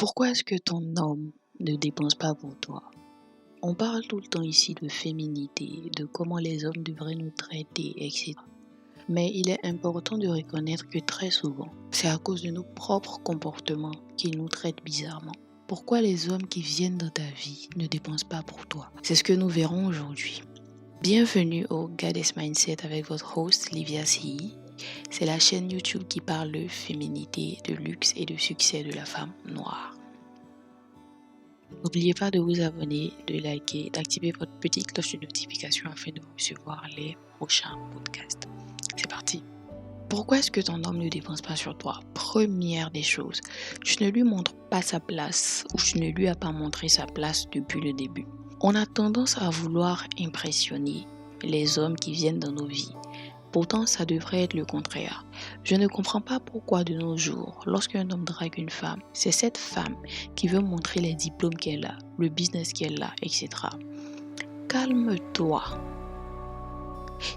Pourquoi est-ce que ton homme ne dépense pas pour toi? On parle tout le temps ici de féminité, de comment les hommes devraient nous traiter, etc. Mais il est important de reconnaître que très souvent, c'est à cause de nos propres comportements qu'ils nous traitent bizarrement. Pourquoi les hommes qui viennent dans ta vie ne dépensent pas pour toi? C'est ce que nous verrons aujourd'hui. Bienvenue au Goddess Mindset avec votre host Livia CI. C'est la chaîne YouTube qui parle de féminité, de luxe et de succès de la femme noire. N'oubliez pas de vous abonner, de liker, d'activer votre petite cloche de notification afin de recevoir les prochains podcasts. C'est parti. Pourquoi est-ce que ton homme ne dépense pas sur toi? Première des choses, tu ne lui montres pas sa place ou tu ne lui as pas montré sa place depuis le début. On a tendance à vouloir impressionner les hommes qui viennent dans nos vies. Pourtant, ça devrait être le contraire. Je ne comprends pas pourquoi de nos jours, lorsqu'un homme drague une femme, c'est cette femme qui veut montrer les diplômes qu'elle a, le business qu'elle a, etc. Calme-toi.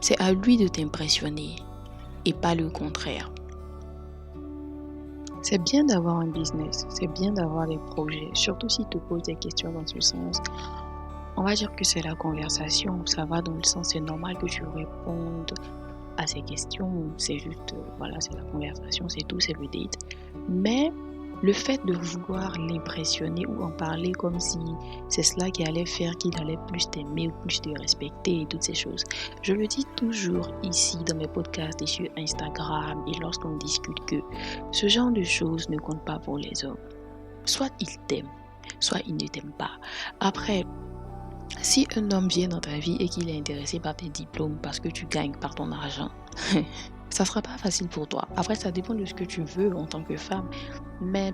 C'est à lui de t'impressionner et pas le contraire. C'est bien d'avoir un business, c'est bien d'avoir des projets, surtout s'il te pose des questions dans ce sens. On va dire que c'est la conversation, ça va dans le sens, c'est normal que tu répondes à ces questions, c'est juste, c'est la conversation, c'est tout, c'est le date. Mais le fait de vouloir l'impressionner ou en parler comme si c'est cela qui allait faire qu'il allait plus t'aimer ou plus te respecter et toutes ces choses. Je le dis toujours ici dans mes podcasts et sur Instagram et lorsqu'on discute que ce genre de choses ne compte pas pour les hommes. Soit ils t'aiment, soit ils ne t'aiment pas. Après, si un homme vient dans ta vie et qu'il est intéressé par tes diplômes parce que tu gagnes par ton argent, ça sera pas facile pour toi. Après, ça dépend de ce que tu veux en tant que femme, mais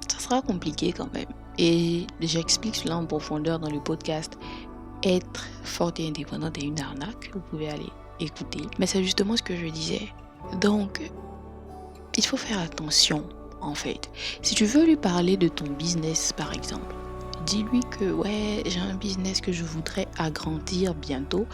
ça sera compliqué quand même. Et j'explique cela en profondeur dans le podcast Être forte et indépendante est une arnaque. Vous pouvez aller écouter. Mais c'est justement ce que je disais. Donc, il faut faire attention en fait. Si tu veux lui parler de ton business par exemple, dis-lui que j'ai un business que je voudrais agrandir bientôt.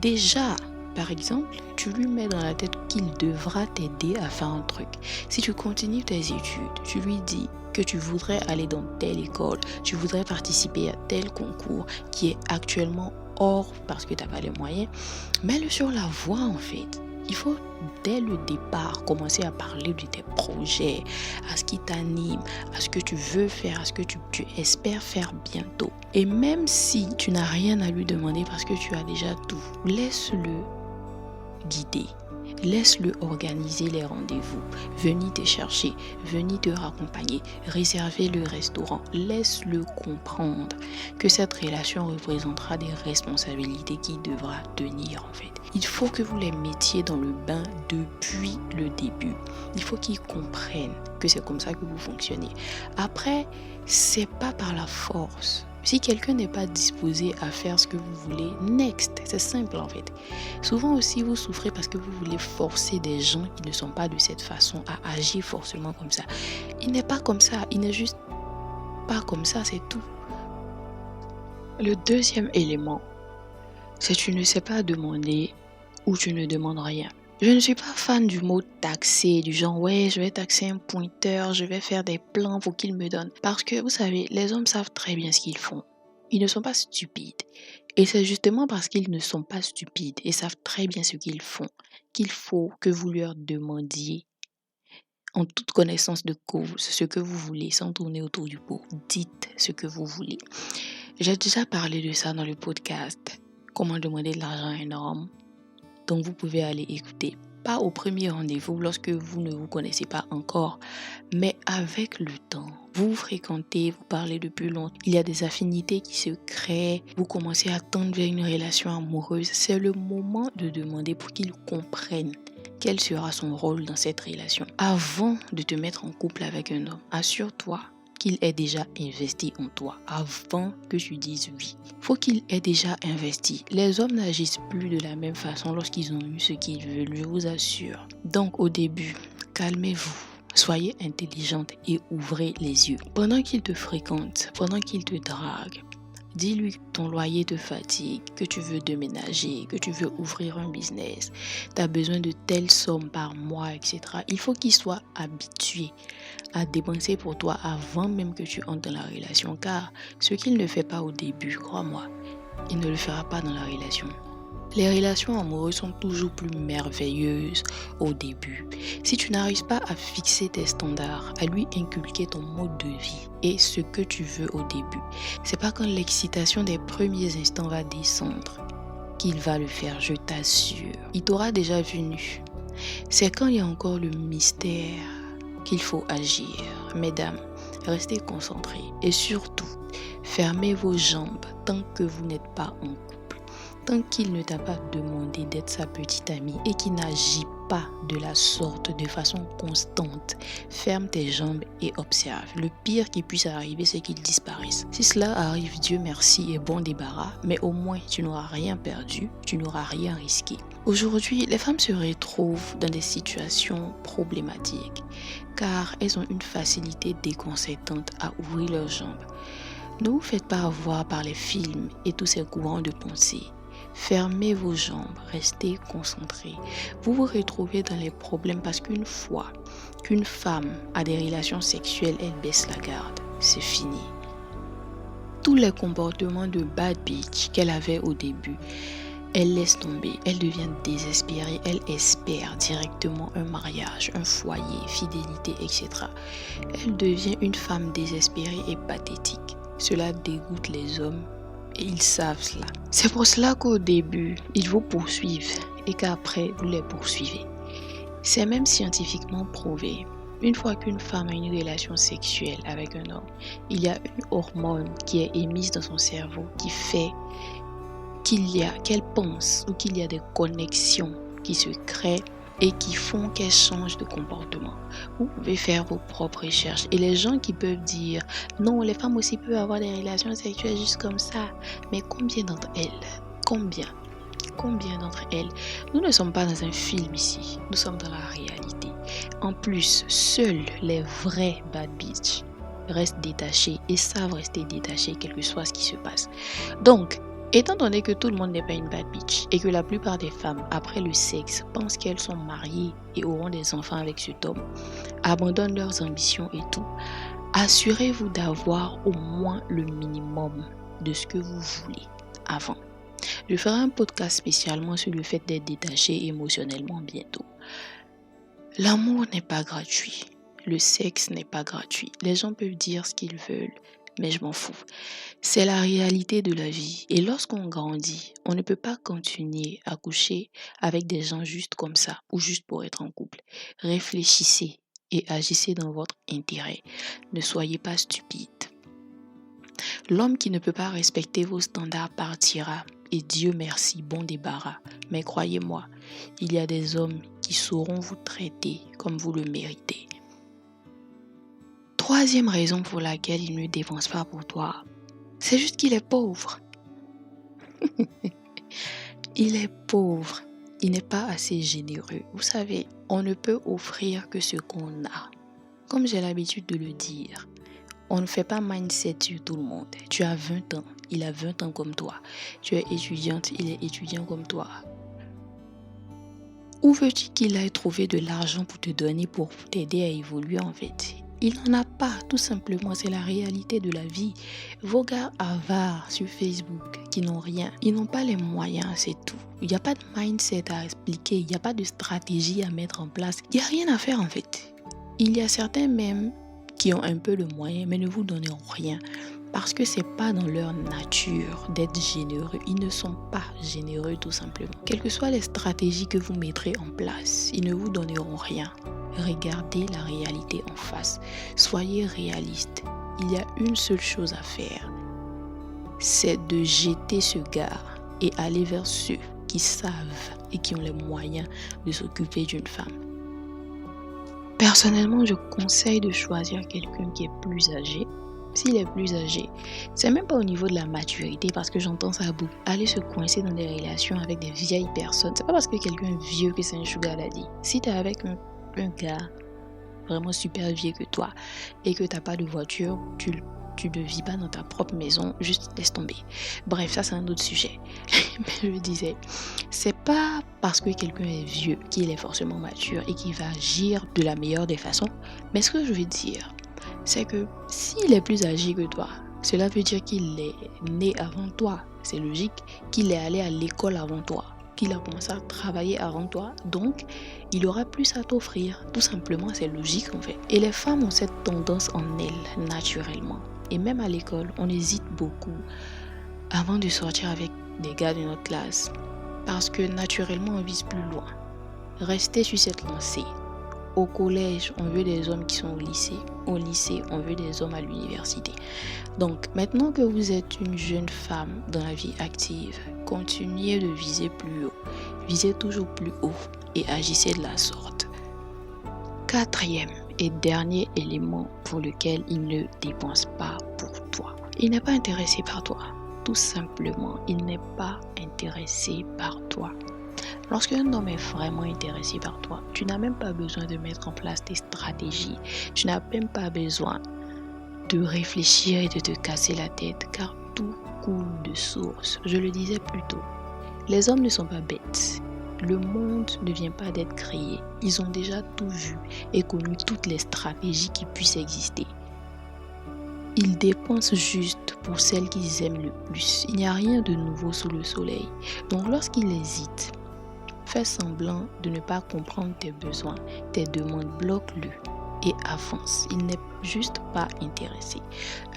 Déjà, par exemple, tu lui mets dans la tête qu'il devra t'aider à faire un truc. Si tu continues tes études, tu lui dis que tu voudrais aller dans telle école, tu voudrais participer à tel concours qui est actuellement hors parce que tu n'as pas les moyens, mets-le sur la voie en fait. Il faut dès le départ commencer à parler de tes projets, à ce qui t'anime, à ce que tu veux faire, à ce que tu espères faire bientôt. Et même si tu n'as rien à lui demander parce que tu as déjà tout, laisse-le guider. Laisse-le organiser les rendez-vous, venir te chercher, venir te raccompagner, réserver le restaurant. Laisse-le comprendre que cette relation représentera des responsabilités qu'il devra tenir en fait. Il faut que vous les mettiez dans le bain depuis le début. Il faut qu'ils comprennent que c'est comme ça que vous fonctionnez. Après, c'est pas par la force. Si quelqu'un n'est pas disposé à faire ce que vous voulez, next, c'est simple en fait. Souvent aussi, vous souffrez parce que vous voulez forcer des gens qui ne sont pas de cette façon à agir forcément comme ça. Il n'est pas comme ça, il n'est juste pas comme ça, c'est tout. Le deuxième élément, c'est que tu ne sais pas demander ou tu ne demandes rien. Je ne suis pas fan du mot taxer, du genre je vais taxer un pointeur, je vais faire des plans pour qu'il me donne. Parce que vous savez, les hommes savent très bien ce qu'ils font. Ils ne sont pas stupides. Et c'est justement parce qu'ils ne sont pas stupides et savent très bien ce qu'ils font qu'il faut que vous leur demandiez en toute connaissance de cause ce que vous voulez sans tourner autour du pot. Dites ce que vous voulez. J'ai déjà parlé de ça dans le podcast. Comment demander de l'argent à un homme. Donc vous pouvez aller écouter. Pas au premier rendez-vous lorsque vous ne vous connaissez pas encore, mais avec le temps. Vous fréquentez, vous parlez depuis longtemps. Il y a des affinités qui se créent. Vous commencez à tendre vers une relation amoureuse. C'est le moment de demander pour qu'ils comprennent quel sera son rôle dans cette relation. Avant de te mettre en couple avec un homme, assure-toi qu'il ait déjà investi en toi avant que tu dises oui. Faut qu'il ait déjà investi. Les hommes n'agissent plus de la même façon lorsqu'ils ont eu ce qu'ils veulent, je vous assure. Donc au début, calmez-vous. Soyez intelligente et ouvrez les yeux. Pendant qu'il te fréquente, pendant qu'il te drague, Dis-lui que ton loyer te fatigue, que tu veux déménager, que tu veux ouvrir un business, tu as besoin de telle somme par mois, etc. Il faut qu'il soit habitué à dépenser pour toi avant même que tu entres dans la relation. Car ce qu'il ne fait pas au début, crois-moi, il ne le fera pas dans la relation. Les relations amoureuses sont toujours plus merveilleuses au début. Si tu n'arrives pas à fixer tes standards, à lui inculquer ton mode de vie et ce que tu veux au début, c'est pas quand l'excitation des premiers instants va descendre qu'il va le faire, je t'assure. Il t'aura déjà vu nu. C'est quand il y a encore le mystère qu'il faut agir. Mesdames, restez concentrés et surtout, fermez vos jambes tant que vous n'êtes pas en couple. Tant qu'il ne t'a pas demandé d'être sa petite amie et qu'il n'agit pas de la sorte de façon constante, ferme tes jambes et observe. Le pire qui puisse arriver, c'est qu'il disparaisse. Si cela arrive, Dieu merci et bon débarras, mais au moins tu n'auras rien perdu, tu n'auras rien risqué. Aujourd'hui, les femmes se retrouvent dans des situations problématiques car elles ont une facilité déconcertante à ouvrir leurs jambes. Ne vous faites pas avoir par les films et tous ces courants de pensée. Fermez vos jambes, restez concentrés. Vous vous retrouvez dans les problèmes parce qu'une fois qu'une femme a des relations sexuelles, elle baisse la garde. C'est fini. Tous les comportements de bad bitch qu'elle avait au début, elle laisse tomber, elle devient désespérée, elle espère directement un mariage, un foyer, fidélité, etc. Elle devient une femme désespérée et pathétique. Cela dégoûte les hommes et ils savent cela. C'est pour cela qu'au début, ils vous poursuivent et qu'après, vous les poursuivez. C'est même scientifiquement prouvé. Une fois qu'une femme a une relation sexuelle avec un homme, il y a une hormone qui est émise dans son cerveau qui fait qu'elle pense ou qu'il y a des connexions qui se créent et qui font qu'elle change de comportement. Vous pouvez faire vos propres recherches. Et les gens qui peuvent dire non, les femmes aussi peuvent avoir des relations sexuelles juste comme ça. Mais combien d'entre elles? Combien d'entre elles? Nous ne sommes pas dans un film ici. Nous sommes dans la réalité. En plus, seuls les vrais bad bitch restent détachés et savent rester détachés quel que soit ce qui se passe. Donc, étant donné que tout le monde n'est pas une bad bitch et que la plupart des femmes, après le sexe, pensent qu'elles sont mariées et auront des enfants avec cet homme, abandonnent leurs ambitions et tout, assurez-vous d'avoir au moins le minimum de ce que vous voulez avant. Je ferai un podcast spécialement sur le fait d'être détaché émotionnellement bientôt. L'amour n'est pas gratuit. Le sexe n'est pas gratuit. Les gens peuvent dire ce qu'ils veulent, mais je m'en fous. C'est la réalité de la vie. Et lorsqu'on grandit, on ne peut pas continuer à coucher avec des gens juste comme ça ou juste pour être en couple. Réfléchissez et agissez dans votre intérêt. Ne soyez pas stupide. L'homme qui ne peut pas respecter vos standards partira. Et Dieu merci, bon débarras. Mais croyez-moi, il y a des hommes qui sauront vous traiter comme vous le méritez. Troisième raison pour laquelle il ne dépense pas pour toi, c'est juste qu'il est pauvre. Il est pauvre. Il n'est pas assez généreux. Vous savez, on ne peut offrir que ce qu'on a. Comme j'ai l'habitude de le dire, on ne fait pas mindset sur tout le monde. Tu as 20 ans, il a 20 ans comme toi. Tu es étudiante, il est étudiant comme toi. Où veux-tu qu'il aille trouver de l'argent pour te donner, pour t'aider à évoluer en fait? Il n'en a pas, tout simplement, c'est la réalité de la vie. Vos gars avares sur Facebook qui n'ont rien, ils n'ont pas les moyens, c'est tout. Il n'y a pas de mindset à expliquer, il n'y a pas de stratégie à mettre en place. Il n'y a rien à faire en fait. Il y a certains même qui ont un peu le moyen mais ne vous donneront rien. Parce que c'est pas dans leur nature d'être généreux. Ils ne sont pas généreux tout simplement. Quelles que soient les stratégies que vous mettrez en place, ils ne vous donneront rien. Regardez la réalité en face. Soyez réaliste. Il y a une seule chose à faire. C'est de jeter ce gars et aller vers ceux qui savent et qui ont les moyens de s'occuper d'une femme. Personnellement, je conseille de choisir quelqu'un qui est plus âgé. S'il est plus âgé, c'est même pas au niveau de la maturité parce que j'entends ça beaucoup. Aller se coincer dans des relations avec des vieilles personnes, c'est pas parce que quelqu'un est vieux que c'est un sugar daddy. Si t'es avec un gars vraiment super vieux que toi et que t'as pas de voiture, tu tu ne vis pas dans ta propre maison, juste laisse tomber. Bref, ça c'est un autre sujet. Mais je disais, c'est pas parce que quelqu'un est vieux qu'il est forcément mature et qu'il va agir de la meilleure des façons. Mais ce que je veux dire, c'est que s'il est plus âgé que toi, cela veut dire qu'il est né avant toi. C'est logique qu'il est allé à l'école avant toi, qu'il a commencé à travailler avant toi. Donc, il aura plus à t'offrir. Tout simplement, c'est logique en fait. Et les femmes ont cette tendance en elles, naturellement. Et même à l'école, on hésite beaucoup avant de sortir avec des gars de notre classe. Parce que naturellement, on vise plus loin. Restez sur cette lancée. Au collège, on veut des hommes qui sont au lycée. Au lycée, on veut des hommes à l'université. Donc, maintenant que vous êtes une jeune femme dans la vie active, continuez de viser plus haut. Visez toujours plus haut et agissez de la sorte. Quatrième et dernier élément pour lequel il ne dépense pas pour toi. Il n'est pas intéressé par toi. Tout simplement, il n'est pas intéressé par toi. Lorsqu'un homme est vraiment intéressé par toi, tu n'as même pas besoin de mettre en place des stratégies. Tu n'as même pas besoin de réfléchir et de te casser la tête, car tout coule de source. Je le disais plus tôt. Les hommes ne sont pas bêtes. Le monde ne vient pas d'être créé. Ils ont déjà tout vu et connu toutes les stratégies qui puissent exister. Ils dépensent juste pour celles qu'ils aiment le plus. Il n'y a rien de nouveau sous le soleil. Donc lorsqu'ils hésitent, fais semblant de ne pas comprendre tes besoins, tes demandes, bloque-le et avance. Il n'est juste pas intéressé.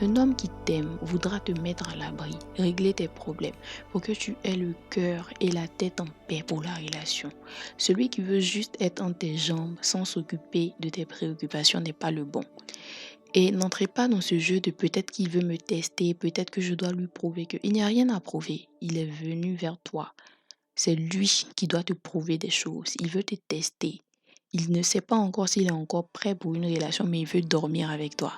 Un homme qui t'aime voudra te mettre à l'abri, régler tes problèmes pour que tu aies le cœur et la tête en paix pour la relation. Celui qui veut juste être entre tes jambes sans s'occuper de tes préoccupations n'est pas le bon. Et n'entrez pas dans ce jeu de peut-être qu'il veut me tester, peut-être que je dois lui prouver que... Il n'y a rien à prouver. Il est venu vers toi. C'est lui qui doit te prouver des choses. Il veut te tester. Il ne sait pas encore s'il est encore prêt pour une relation, mais il veut dormir avec toi.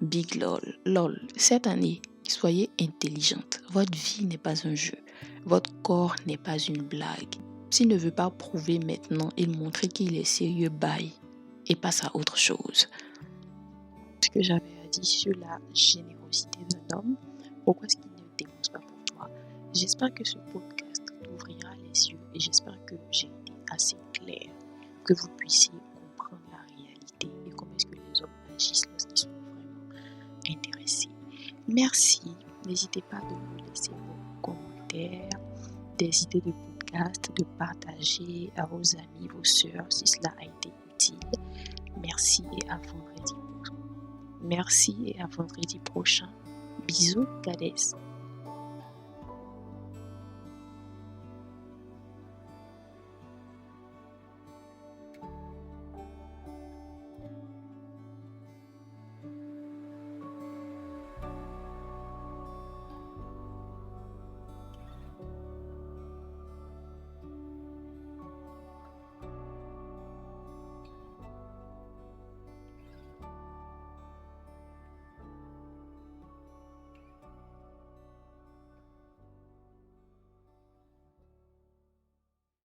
Big lol. Lol. Cette année, soyez intelligente. Votre vie n'est pas un jeu. Votre corps n'est pas une blague. S'il ne veut pas prouver maintenant et montrer qu'il est sérieux, bye. Et passe à autre chose. Ce que j'avais à dire sur la générosité d'un homme, pourquoi est-ce qu'il ne dépense pas pour toi? J'espère que ce podcast t'ouvrira les yeux et j'espère que j'ai été assez claire, que vous puissiez comprendre la réalité et comment est-ce que les hommes agissent lorsqu'ils sont vraiment intéressés. Merci. N'hésitez pas de me laisser vos commentaires, des idées de podcast, de partager à vos amis, vos sœurs si cela a été utile. Merci et à vendredi. Merci et à vendredi prochain. Bisous, Gadès.